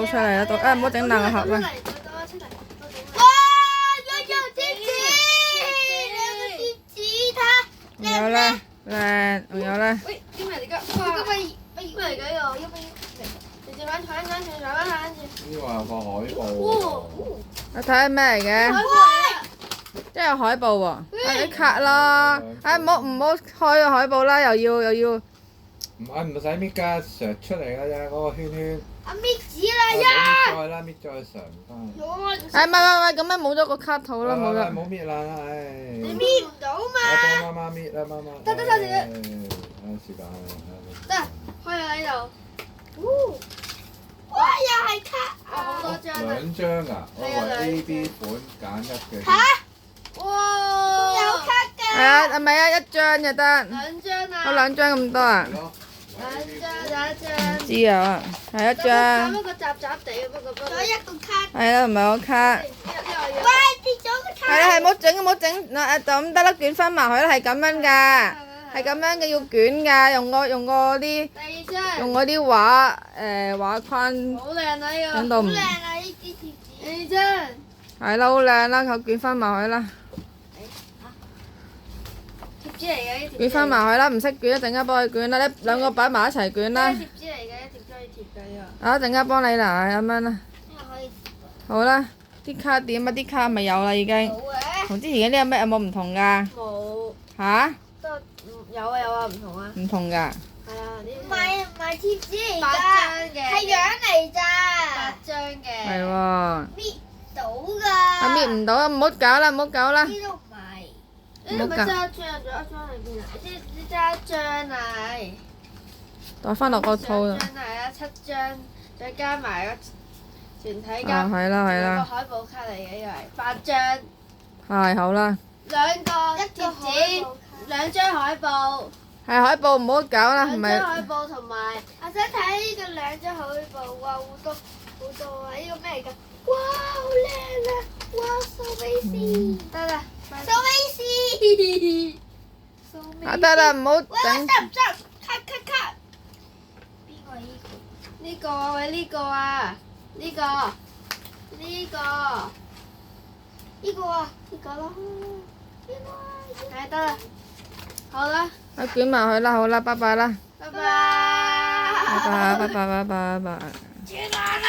倒出嚟啦，倒唔好整爛個盒啦。哇！有貼紙，兩個貼紙，它仲有咧，靚，仲有咧。喂，啲咩嚟㗎？這哇！個不咩嚟㗎？要不要？直接玩船，玩下。呢個係個海報哇！你睇下咩嚟嘅？即係有海報喎，啊啲卡啦，啊唔好開個海報啦，又要，唔使搣㗎，削出嚟㗎啫，嗰個圈圈。啊搣紙啦搣呀！再啦，搣再上翻。唉唔係，咁樣冇咗個卡套啦，冇啦。冇搣啦，唉。你搣唔到嘛？我幫媽媽搣啦，媽媽。得姐姐。是但。得，開喺呢度。哇！又係卡好多張啊！兩張啊，我為 A、B 款揀一嘅。嚇！哇！有卡㗎。係啊，係咪啊？一張就得。兩張啊！有2張咁多啊？兩張有一張。知啊，係一張。不過雜雜地，不過仲有一個卡。係啦，唔係個卡。喂，跌咗個卡。係啦，係唔好整，嗱就咁得啦，捲翻埋佢啦，係咁樣㗎，係咁樣嘅要捲㗎，用嗰啲第二張。用嗰啲畫框好靚啊呢個。整到唔好靚啊！呢啲貼紙。第二張。係啦，好靚啦，佢捲翻埋佢啦，貼紙嚟嘅呢貼。捲翻埋佢啦，唔識捲一陣間幫佢捲啦，你兩個擺埋一齊捲啦。貼紙嚟嘅，貼咗可以貼㗎呢啊，一陣間幫你啦，咁樣啦。呢個可以。好啦，啲卡點啊？啲卡咪有啦已經。好嘅。同之前嗰啲有冇唔同㗎？個。冇。吓？都有啊，唔同啊。唔同㗎。係啊，呢唔係貼紙嚟㗎，八張嘅係樣嚟咋。 8張嘅。係喎。搣到㗎。啊搣唔到啊！唔好搞啦，唔好搞啦。呢度唔係。你係咪揸一張？仲有一張喺邊啊？呢揸一張嚟。袋翻落個套度。張係啊，7張，再加埋個團體卡。啊，係啦係有個啦。海報卡嚟嘅，呢個係8張。係好啦。兩個貼紙，2張海報。係海報唔好搞啦，唔2張係。海報同埋。我想睇呢個2張海報，哇好多啊！呢個咩嚟㗎？哇好靚啊！哇蘇菲斯，得啦。蘇菲斯，蘇菲斯。啊得啦，唔好哇整。得唔得？卡卡卡。邊個呢個？呢個啊，喂呢個啊，呢個，呢個，呢個啊，呢個啦。呢個。係得啦，好啦，啊捲埋佢啦，好啦，拜拜啦。拜拜。拜拜拜拜拜拜拜拜。轉爛啦！